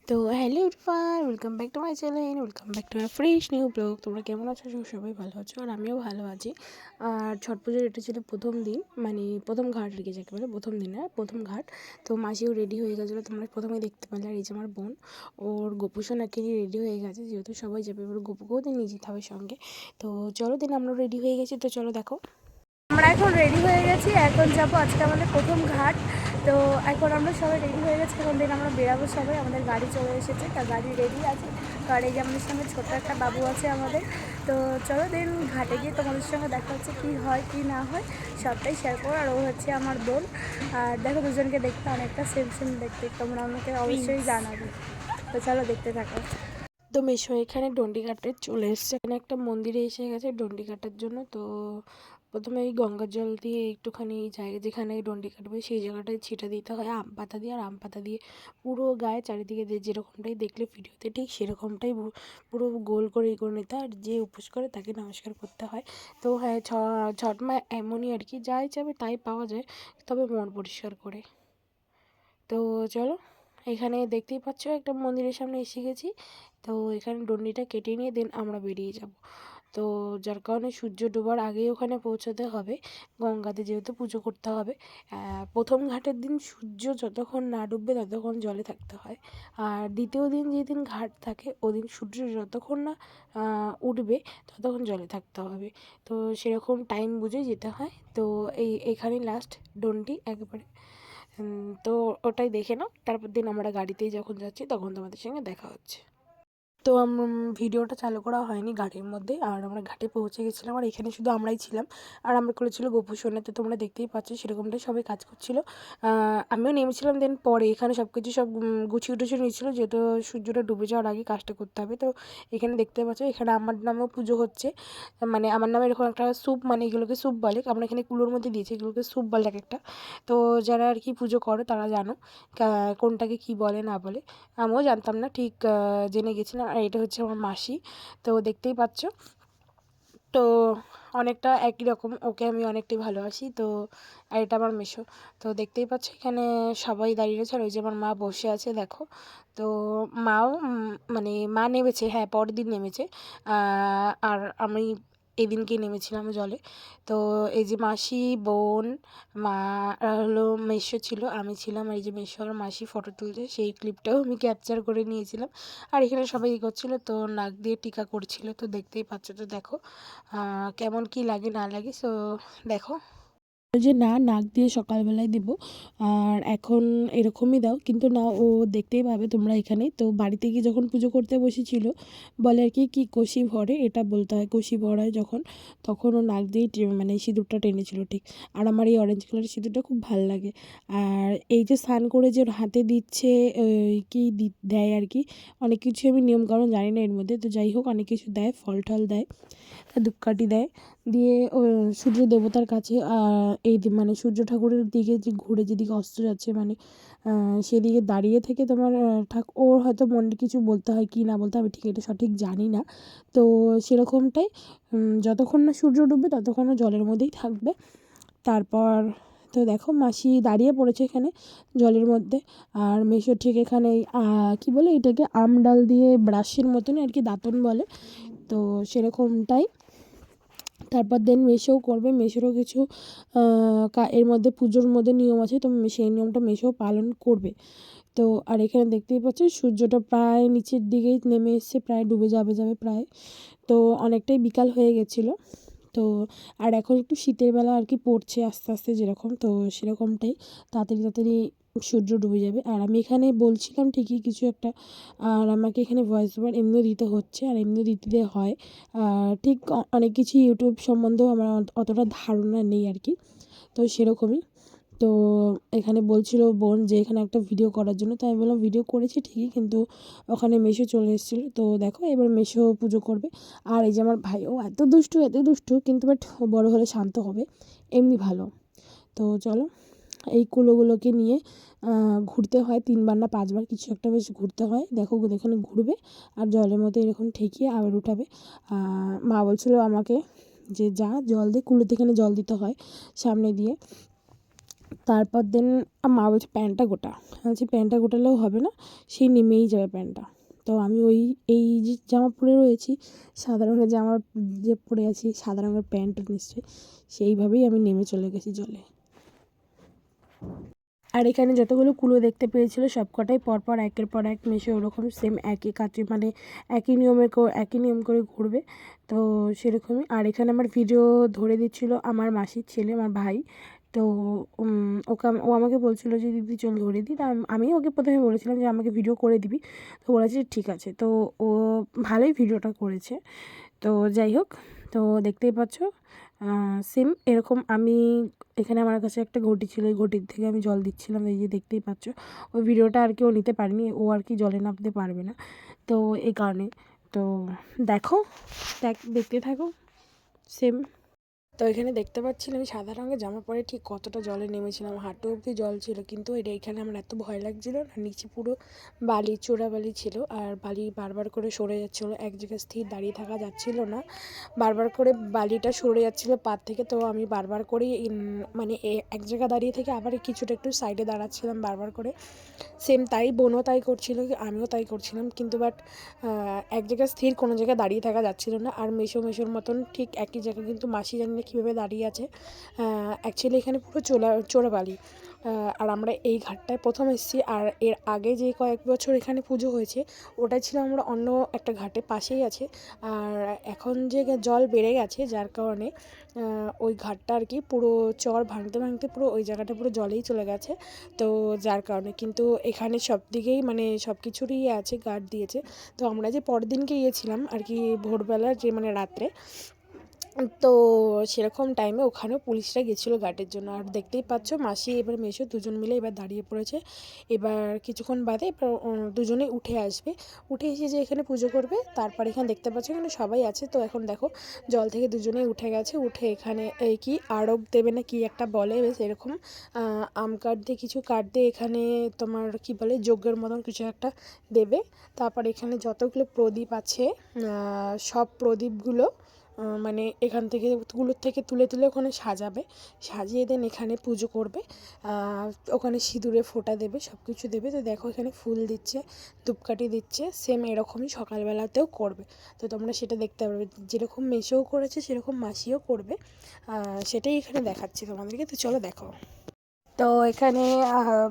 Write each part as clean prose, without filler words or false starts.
তো hello everyone, welcome back to my channel, welcome back to my fresh new blog. তোমরা কেমন আছো? সবাই ভালো আছো আর আমিও ভালো আছি। আর ছট পুজোর এটা ছিল প্রথম দিন, মানে প্রথম ঘাট রেখে যাকে বলে, প্রথম দিন না প্রথম ঘাট। তো মাসিও রেডি হয়ে গেছিলো, তোমরা প্রথমেই দেখতে পেলে। আর এই যে আমার বোন, ওর গোপুসোনাকে নিয়ে রেডি হয়ে গেছে, যেহেতু সবাই যাবে, এবার গোপুকেও দিন নিয়ে যেতে হবে সঙ্গে। তো চলো দিন, আমরা রেডি হয়ে গেছি, তো চলো দেখো। আমরা এখন রেডি হয়ে গেছি, এখন যাবো আজকে আমাদের প্রথম ঘাট। তো এখন আমরা সবাই রেডি হয়ে গেছি, এখন দিন আমরা বেরাবো সবাই। আমাদের গাড়ি চলে এসেছে, তার গাড়ি রেডি আছে। আর এই যে আমাদের সঙ্গে ছোট্ট একটা বাবু আছে আমাদের। তো চলো দিন ঘাটে গিয়ে তোমাদের সঙ্গে দেখা হচ্ছে, কী হয় কী না হয় সবটাই শেয়ার করো। আর ও হচ্ছে আমার বোন। আর দেখো দুজনকে দেখতে অনেকটা সেম সেম দেখতে, তোমরা আমাকে অবশ্যই জানাবে। তো চলো দেখতে থাকো। তো মেশো এখানে ডন্ডিঘাটে চলে এসছে, এখানে একটা মন্দিরে এসে গেছে ডন্ডিঘাটের জন্য। তো প্রথমে এই গঙ্গার জল দিয়ে একটুখানি জায়গা যেখানে ডন্ডি কাটবে সেই জায়গাটায় ছিটা দিতে হয় আম পাতা দিয়ে। আর আম পাতা দিয়ে পুরো গায়ে চারিদিকে যেরকমটাই দেখলে ভিডিওতে ঠিক সেরকমটাই পুরো গোল করে করে নিতে হয়। আর যে উপোস করে তাকে নমস্কার করতে হয়। তো হ্যাঁ, ছট মা এমনই আর কি, যাই যাবে তাই পাওয়া যায়, তবে মন পরিষ্কার করে। তো চলো, এখানে দেখতেই পাচ্ছ একটা মন্দিরের সামনে এসে গেছি। তো এখানে ডন্ডিটা কেটে নিয়ে দেন আমরা বেরিয়ে যাব। তো যার কারণে সূর্য ডোবার আগেই ওখানে পৌঁছাতে হবে, গঙ্গাতে যেহেতু পুজো করতে হবে। প্রথম ঘাটের দিন সূর্য যতক্ষণ না ডুববে ততক্ষণ জলে থাকতে হয়। আর দ্বিতীয় দিন যেদিন ঘাট থাকে ওদিন সূর্য যতক্ষণ না উঠবে ততক্ষণ জলে থাকতে হবে। তো সেরকম টাইম বুঝে যেতে হয়। তো এখানেই লাস্ট ডন্ডি একবারে। তো ওটাই দেখে নাও, তারপর দিন আমরা গাড়িতেই যখন যাচ্ছি তখন তোমাদের সঙ্গে দেখা হচ্ছে। তো ভিডিওটা চালু করা হয়নি গাড়ির মধ্যে, আর আমরা ঘাটে পৌঁছে গেছিলাম। আর এখানে শুধু আমরাই ছিলাম, আর আমরা করেছিল গোপু সোনা। তো তোমরা দেখতেই পাচ্ছ সেরকমটাই সবাই কাজ করছিল। আমিও নেমেছিলাম, দেন পরে এখানে সব কিছু সব গুছিয়ে টুছিয়ে নিয়েছিল, যেহেতু সূর্যটা ডুবে যাওয়ার আগে কাজটা করতে হবে। তো এখানে দেখতে পাচ্ছ এখানে আমার নামেও পুজো হচ্ছে, মানে আমার নামে এরকম একটা স্যুপ, মানে এগুলোকে স্যুপ বলে, আমরা এখানে কুলোর মধ্যে দিয়েছি, এগুলোকে স্যুপ বলে এক একটা। তো যারা আর কি পুজো করো তারা জানো কোনটাকে কি বলে না বলে। আমিও জানতাম না, ঠিক জেনে গেছিলাম। আর এটা হচ্ছে আমার মাসি, তো দেখতেই পাচ্ছ। তো অনেকটা একই রকম, ওকে আমি অনেকটাই ভালোবাসি। তো আর এটা আমার মেসো। তো দেখতেই পাচ্ছ এখানে সবাই দাঁড়িয়ে রয়েছে, আর ওই যে আমার মা বসে আছে দেখো। তো মাও মানে মা নেমেছে, হ্যাঁ পরের দিন নেমেছে। আর আমি এদিনকে নেমেছিলাম জলে। তো এই যে মাসি, বোন, মা হলো মেসো ছিল, আমি ছিলাম। আর এই যে মেসো আর মাসি ফটো তুলছে, সেই ক্লিপটাও আমি ক্যাপচার করে নিয়েছিলাম। আর এখানে সবাই করছিলো, তো নাক দিয়ে টিকা করছিল, তো দেখতেই পাচ্ছ। তো দেখো কেমন কি লাগে না লাগে, সো দেখো। যে না, নাক দিয়ে সকালবেলায় দেবো, আর এখন এরকমই দাও, কিন্তু না, ও দেখতেই পাবে তোমরা এখানে। তো বাড়িতে গিয়ে যখন পুজো করতে বসেছিল বলে আর কি কি কষি ভরে, এটা বলতে হয় কষি ভরায় যখন, তখন ও নাক দিয়েই মানে সিঁদুরটা টেনেছিল ঠিক। আর আমার এই অরেঞ্জ কালারের সিঁদুরটা খুব ভালো লাগে। আর এই যে স্নান করে যে ওর হাতে দিচ্ছে কি দেয় আর কি, অনেক কিছু আমি নিয়মকানুন জানি না এর মধ্যে। তো যাই হোক, অনেক কিছু দেয়, ফল টল দেয়, ধূপকাঠি দেয়, দিয়ে ও সূর্য দেবতার কাছে এই মানে সূর্য ঠাকুরের দিকে যে ঘুরে যেদিকে অস্ত যাচ্ছে, মানে সেদিকে দাঁড়িয়ে থেকে তোমার ওর হয়তো মনে কিছু বলতে হয় কি না বলতে হয়, আমি ঠিক এটা সঠিক জানি না। তো সেরকমটাই, যতক্ষণ না সূর্য ডুববে ততক্ষণও জলের মধ্যেই থাকবে। তারপর তো দেখো মাসি দাঁড়িয়ে পড়েছে এখানে জলের মধ্যে। আর মেশো ঠিক এখানে কী বলে এটাকে, আম ডাল দিয়ে ব্রাশের মতনই আর কি, দাঁতন বলে, তো সেরকমটাই। তারপর দেন মেসোও করবে, মেসোরও কিছু এর মধ্যে পুজোর মধ্যে নিয়ম আছে, তো সেই নিয়মটা মেসোও পালন করবে। তো আর এখানে দেখতেই পাচ্ছ সূর্যটা প্রায় নিচের দিকেই নেমে এসছে, প্রায় ডুবে যাবে প্রায়। তো অনেকটাই বিকাল হয়ে গেছিলো। তো আর এখন একটু শীতের বেলা আর কি পড়ছে আস্তে আস্তে যেরকম, তো সেরকমটাই তাড়াতাড়ি তাড়াতাড়ি সূর্য ডুবে যাবে। আর আমি এখানে বলছিলাম ঠিকই কিছু একটা, আর আমাকে এখানে ভয়েস ওভার এমনিও দিতে হচ্ছে, আর এমনিও দিতে হয়। ঠিক অনেক কিছু ইউটিউব সম্বন্ধেও আমার অতটা ধারণা নেই আর কি, তো সেরকমই। তো এখানে বলছিল বোন যে এখানে একটা ভিডিও করার জন্য, তো আমি বললাম ভিডিও করেছি ঠিকই, কিন্তু ওখানে মেসো চলে এসেছিলো। তো দেখো এবার মেসো পুজো করবে। আর এই যে আমার ভাই, ও এত দুষ্টু এত দুষ্টু, কিন্তু বাট বড় হলে শান্ত হবে, এমনি ভালো। তো চলো, এই কুলোগুলোকে নিয়ে ঘুরতে হয় 3বার না 5বার কিছু একটা বেশ ঘুরতে হয়, দেখো এখানে ঘুরবে আর জলের মধ্যে এরকম ঠেকিয়ে আবার উঠাবে। মা বলছিল আমাকে যে যা জল দিয়ে, কুলোতে এখানে জল দিতে হয় সামনে দিয়ে। তারপর দিন মা বলছে প্যান্টটা গোটা, আমি বলছি প্যান্টটা গোটালেও হবে না, সেই নেমেই যাবে প্যান্টটা। তো আমি এই যে জামা পরে রয়েছি, সাদা রঙের জামা যে পরে আছি, সাদা রঙের প্যান্ট নিশ্চয়ই, সেইভাবেই আমি নেমে চলে গেছি জলে। আর এখানে যতগুলো কুলো দেখতে পেয়েছিলো সব কটাই পরপর একের পর এক মেশে ওরকম সেম একই কাজে মানে একই নিয়ম করে ঘুরবে। তো সেরকমই। আর এখানে আমার ভিডিও ধরে দিচ্ছিলো আমার মাসির ছেলে, আমার ভাই। তো ও আমাকে বলছিল যে দিদি চল ধরে দিই। তা আমি ওকে প্রথমে বলেছিলাম যে আমাকে ভিডিও করে দিবি, তো বলেছে ঠিক আছে। তো ও ভালোই ভিডিওটা করেছে। তো যাই হোক, তো দেখতেই পাচ্ছ সেম এরকম আমি এখানে আমার কাছে একটা ঘটি ছিল, ওই ঘটির থেকে আমি জল দিচ্ছিলাম, এই যে দেখতেই পাচ্ছ। ওই ভিডিওটা আর কি ও নিতে পারেনি, ও আর কি জলে নামতে পারবে না, তো এই কারণে। তো দেখো, দেখতে থাকো সেম। তো এখানে দেখতে পাচ্ছিলাম আমি সাদা রঙের জামা পরে ঠিক কতটা জলে নেমেছিলাম, হাঁটু অবধি জল ছিল। কিন্তু এখানে আমার এত ভয় লাগছিল না, নিচে পুরো বালি, চোরা বালি ছিল। আর বালি বারবার করে সরে যাচ্ছিলো, এক জায়গায় স্থির দাঁড়িয়ে থাকা যাচ্ছিল না, বারবার করে বালিটা সরে যাচ্ছিলো পা থেকে। তো আমি বারবার করেই মানে এক জায়গায় দাঁড়িয়ে থেকে আবার কিছুটা একটু সাইডে দাঁড়াচ্ছিলাম বারবার করে। সেম তাই বোনও তাই করছিল, আমিও তাই করছিলাম। কিন্তু বাট এক জায়গায় স্থির কোনো জায়গায় দাঁড়িয়ে থাকা যাচ্ছিল না। আর মেশোর মতন ঠিক একই জায়গায়, কিন্তু মাসি জানি না কীভাবে দাঁড়িয়ে আছে। অ্যাকচুয়ালি এখানে পুরো চোরাবালি। আর আমরা এই ঘাটটায় প্রথম এসেছি। আর এর আগে যে কয়েক বছর এখানে পুজো হয়েছে, ওটাই ছিল আমরা অন্য একটা ঘাটে, পাশেই আছে। আর এখন যে জল বেড়ে গেছে, যার কারণে ওই ঘাটটা আর কি পুরো চর ভাঙতে ভাঙতে পুরো ওই জায়গাটা পুরো জলেই চলে গেছে। তো যার কারণে কিন্তু এখানে সব দিকেই মানে সব কিছুরই আছে, গার্ড দিয়েছে। তো আমরা যে পরের দিনকে গিয়েছিলাম আর কি ভোরবেলা, যে মানে রাত্রে, তো সেরকম টাইমে ওখানেও পুলিশরা গেছিলো গার্ডের জন্য। আর দেখতেই পাচ্ছ মাসি এবার মেশো দুজন মিলে এবার দাঁড়িয়ে পড়েছে। এবার কিছুক্ষণ বাদে এবার দুজনে উঠে আসবে, উঠে এসে যে এখানে পুজো করবে। তারপর এখানে দেখতে পাচ্ছ এখানে সবাই আছে। তো এখন দেখো জল থেকে দুজনেই উঠে গেছে, উঠে এখানে এই কি আরব দেবে না কি একটা বলে, বেশ এরকম আম কাঠ দিয়ে কিছু কাঠ দিয়ে এখানে তোমার কি বলে যজ্ঞের মতন কিছু একটা দেবে। তারপর এখানে যতগুলো প্রদীপ আছে সব প্রদীপগুলো মানে এখান থেকে তুলে তুলে ওখানে সাজাবে, সাজিয়ে দেন এখানে পুজো করবে। ওখানে সিঁদুরে ফোঁটা দেবে, সব কিছু দেবে। তো দেখো এখানে ফুল দিচ্ছে, ধূপকাঠি দিচ্ছে, সেম এরকমই সকালবেলাতেও করবে। তো তোমরা সেটা দেখতে পারবে, যেরকম মেসেও করেছে সেরকম মাসিও করবে। সেটাই এখানে দেখাচ্ছি তোমাদেরকে, তো চলো দেখো। তো এখানে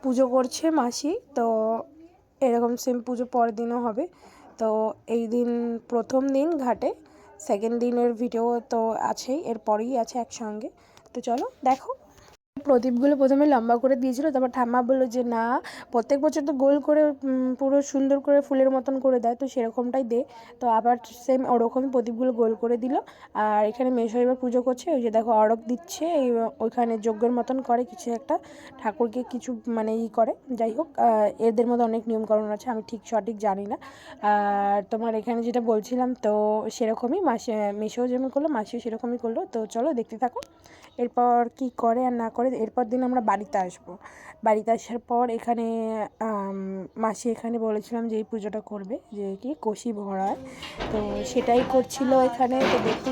পুজো করছে মাসি। তো এরকম সেম পুজো পরের দিনও হবে। তো এই দিন প্রথম দিন ঘাটে, সেকেন্ড দিনের ভিডিও তো আছেই, এরপরেই আছে একসঙ্গে। তো চলো দেখো। প্রদীপগুলো প্রথমে লম্বা করে দিয়েছিল, তারপর ঠাম্মা বললো যে না, প্রত্যেক বছর তো গোল করে পুরো সুন্দর করে ফুলের মতন করে দেয়, তো সেরকমটাই দে। তো আবার সেম ওরকমই প্রদীপগুলো গোল করে দিল। আর এখানে মেশো এবার পুজো করছে, ওই যে দেখো অড়ক দিচ্ছে, ওইখানে যজ্ঞের মতন করে কিছু একটা, ঠাকুরকে কিছু মানে করে। যাই হোক, এদের মধ্যে অনেক নিয়মকানুন আছে, আমি ঠিক সঠিক জানি না। আর তোমার এখানে যেটা বলছিলাম, তো সেরকমই মেশোও যেমন করলো মাসিও সেরকমই করলো। তো চলো দেখতে থাকো এরপর কি করে আর না করে। এরপর দিন আমরা বাড়িতে আসবো। বাড়িতে আসার পর এখানে মাসি এখানে বলেছিলাম যে এই পুজোটা করবে, যে কি কষি ভরায়, তো সেটাই করছিল এখানে। তো দেখতে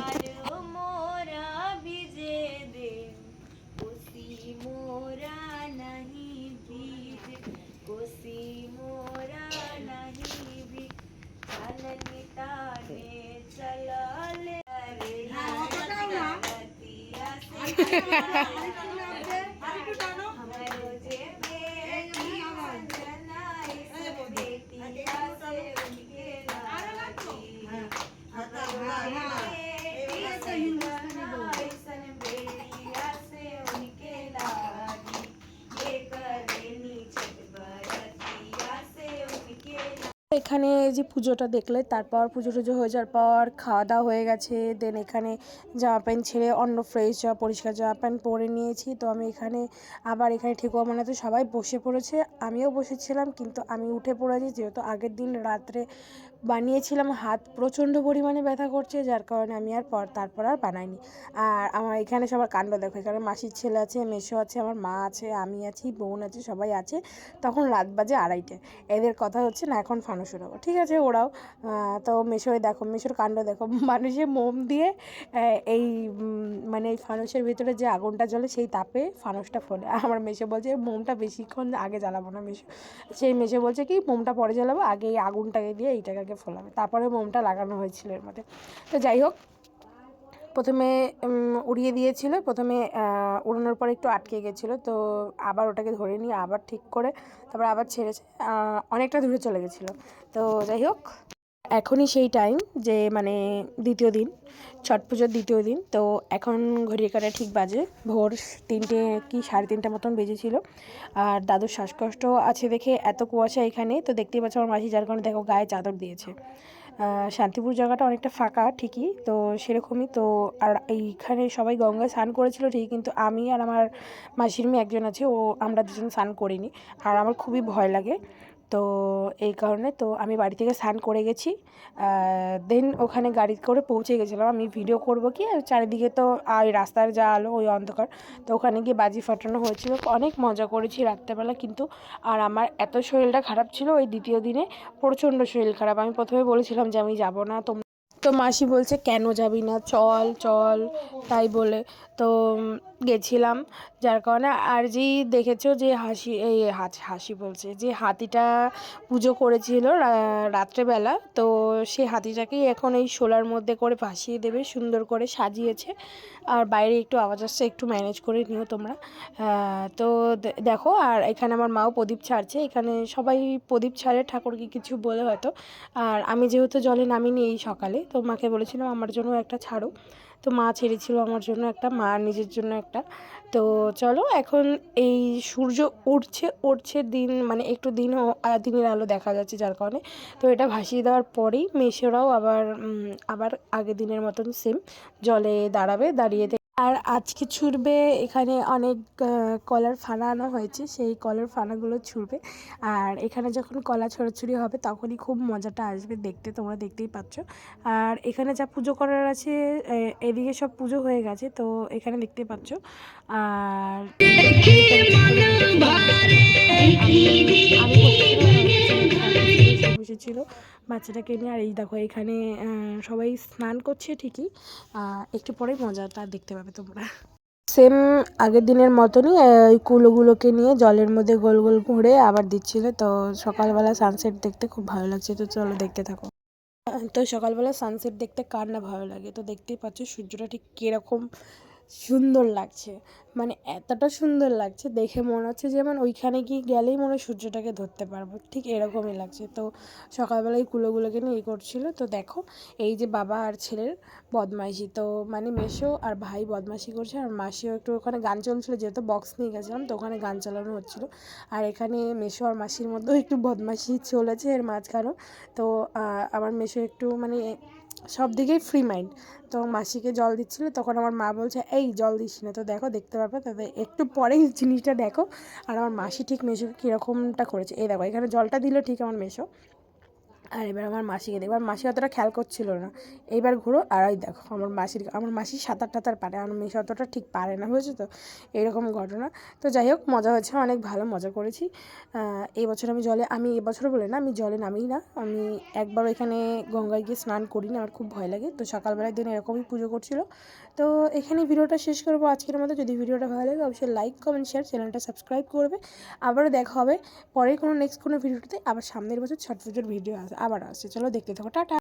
এখানে যে পুজোটা দেখলে, তারপর পুজো টুজো হয়ে যাওয়ার পর খাওয়া দাওয়া হয়ে গেছে। দেন এখানে জামা প্যান্ট ছেড়ে অন্য ফ্রেশ জামা পরিষ্কার জামা প্যান্ট পরে নিয়েছি। তো আমি এখানে আবার এখানে ঠেকুয়া বানাতে সবাই বসে পড়েছে, আমিও বসেছিলাম, কিন্তু আমি উঠে পড়েছি যেহেতু আগের দিন রাত্রে বানিয়েছিলাম, হাত প্রচণ্ড পরিমাণে ব্যথা করছে, যার কারণে আমি আর তারপর আর বানাইনি। আর আমার এখানে সবার কাণ্ড দেখো, এখানে মাসির ছেলে আছে, মেসো আছে, আমার মা আছে, আমি আছি, বোন আছে, সবাই আছে। তখন রাত বাজে 2:30। এদের কথা হচ্ছে না এখন ফানুস উড়াবো, ঠিক আছে ওরাও। তো মেসোয় দেখো, মেসোর কাণ্ড দেখো, মানুষে মোম দিয়ে এই মানে এই ফানুসের ভিতরে যে আগুনটা জ্বলে সেই তাপে ফানুসটা ফোলে। আমার মেসো বলছে মোমটা বেশিক্ষণ আগে জ্বালাবো না। সেই মেসো বলছে কি মোমটা পরে জ্বালাবো, আগে এই আগুনটাকে দিয়ে এইটাকে আগে ফোলাবে, তারপরে মোমটা লাগানো হয়েছিল এর মধ্যে। তো যাই হোক, প্রথমে উড়িয়ে দিয়েছিল, প্রথমে উড়ানোর পর একটু আটকে গেছিলো, তো আবার ওটাকে ধরে নিয়ে আবার ঠিক করে তারপর আবার ছেড়েছে, অনেকটা দূরে চলে গেছিলো। তো যাই হোক, এখনই সেই টাইম যে মানে দ্বিতীয় দিন, ছট পুজোর দ্বিতীয় দিন। তো এখন ঘড়ির কাঁটা ঠিক বাজে ভোর 3টে কি 3:30 মতন বেজেছিল। আর দাদুর শ্বাসকষ্ট আছে দেখে এত কুয়াশা এখানে, তো দেখতেই পাচ্ছ আমার মাসি, যার কারণে দেখো গায়ে চাদর দিয়েছে। শান্তিপুর জায়গাটা অনেকটা ফাঁকা ঠিকই, তো সেরকমই তো। আর এইখানে সবাই গঙ্গায় স্নান করেছিল ঠিকই, কিন্তু আমি আর আমার মাসির মেয়ে একজন আছে, আমরা দুজন স্নান করিনি। আর আমার খুবই ভয় লাগে, তো এই কারণে তো আমি বাড়ি থেকে স্নান করে গেছি। দেন ওখানে গাড়ি করে পৌঁছে গেছিলাম। আমি ভিডিও করব কি, আর চারিদিকে তো ওই রাস্তার যা আলো, ওই অন্ধকার। তো ওখানে গিয়ে বাজি ফাটানো হয়েছিল, অনেক মজা করেছি রাত্রেবেলা কিন্তু। আর আমার এত শরীরটা খারাপ ছিল ওই দ্বিতীয় দিনে, প্রচণ্ড শরীর খারাপ। আমি প্রথমে বলেছিলাম যে আমি যাব না, তো মাসি বলছে কেন যাবি না, চল চল, তাই বলে তো গেছিলাম। যার কারণে আর যেই দেখেছো যে হাসি বলছে, যে হাতিটা পুজো করেছিল রাত্রেবেলা, তো সেই হাতিটাকেই এখন এই শোলার মধ্যে করে ভাসিয়ে দেবে, সুন্দর করে সাজিয়েছে। আর বাইরে একটু আওয়াজ আসছে, একটু ম্যানেজ করে নিও তোমরা। তো দেখো, আর এখানে আমার মাও প্রদীপ ছাড়ছে, এখানে সবাই প্রদীপ ছাড়ে ঠাকুরকে কিছু বলে হয়তো। আর আমি যেহেতু জলে নামিনি এই সকালে, তো মাকে বলেছিলাম আমার জন্য একটা ছাড়ো, তো মা ছেড়েছিল আমার জন্য একটা, মা নিজের জন্য একটা। তো চলো, এখন এই সূর্য উঠছে দিন, মানে একটু দিনের আলো দেখা যাচ্ছে, যার কারণে তো এটা ভাসিয়ে দেওয়ার পরেই মেসোরাও আবার আগের দিনের মতন সেম জলে দাঁড়িয়ে। আর আজকে ছুড়বে, এখানে অনেক কলার ফানা আনা হয়েছে, সেই কলার ফানাগুলো ছুড়বে। আর এখানে যখন কলা ছড়াছড়ি হবে তখনই খুব মজাটা আসবে দেখতে, তোমরা দেখতেই পাচ্ছ। আর এখানে যা পুজো করার আছে, এদিকে সব পুজো হয়ে গেছে, তো এখানে দেখতেই পাচ্ছ। আর বসেছিল বাচ্চাটাকে নিয়ে। আর এই দেখো এখানে সবাই স্নান করছে ঠিকই, একটু পরে মজাটা দেখতে পাবে তোমরা। সেম আগের দিনের মতনই ওই কুলোগুলোকে নিয়ে জলের মধ্যে গোল গোল ঘুরে আবার দিচ্ছিল। তো সকালবেলা সানসেট দেখতে খুব ভালো লাগছে, তো চলো দেখতে থাকো। তো সকালবেলা সানসেট দেখতে কার না ভালো লাগে, তো দেখতেই পাচ্ছ সূর্যটা ঠিক কীরকম সুন্দর লাগছে, মানে এতটা সুন্দর লাগছে দেখে মনে হচ্ছে যেমন ওইখানে গিয়ে গেলেই মনে হয় সূর্যটাকে ধরতে পারবো, ঠিক এরকমই লাগছে। তো সকালবেলায় কুলোগুলোকে নিয়ে করছিল। তো দেখো এই যে বাবা আর ছেলের বদমাইশি, তো মানে মেসো আর ভাই বদমাইশি করছে, আর মাসিও একটু, ওখানে গান চলছিল যেহেতু বক্স নিয়ে গেছিলাম, তো ওখানে গান চালানো হচ্ছিলো। আর এখানে মেসো আর মাসির মধ্যেও একটু বদমাইশি চলেছে এর মাঝখানেও। তো আমার মেসো একটু মানে সব দিকেই ফ্রি মাইন্ড। তো মাসিকে জল দিচ্ছিল, তখন আমার মা বলছে এই জল দিস না, তো দেখো দেখতে পাবে তবে একটু পরেই জিনিসটা দেখো। আর আমার মাসি ঠিক মেসোকে কীরকমটা করেছে, এই দেখো এখানে জলটা দিল ঠিক আমার মেসো। আর এবার আমার মাসিকে দেখো, আমার মাসি অতটা খেয়াল করছিল না। এইবার ঘুরো, আর ওই দেখো আমার মাসি সাঁতার টাতার পারে, আমার মেয়ে অতটা ঠিক পারে না, বুঝেছো তো, এরকম ঘটনা। তো যাই হোক, মজা হয়েছে, অনেক ভালো মজা করেছি। এই বছর আমি এবছর বলে না, আমি জলে নামিই না, আমি একবার এখানে গঙ্গায় গিয়ে স্নান করি না, আমার খুব ভয় লাগে। তো সকালবেলার দিন এরকমই পুজো করছিল। তো এখানে ভিডিওটা শেষ করবো আজকের মতো। যদি ভিডিওটা ভালো লাগে অবশ্যই লাইক কমেন্ট শেয়ার, চ্যানেলটা সাবস্ক্রাইব করবে। আবারও দেখা হবে পরে কোনো নেক্সট কোনো ভিডিওতে, আবার সামনের বছর ছট পুজোর ভিডিও আবার আসছে। চলো দেখতে থাকো, টাটা।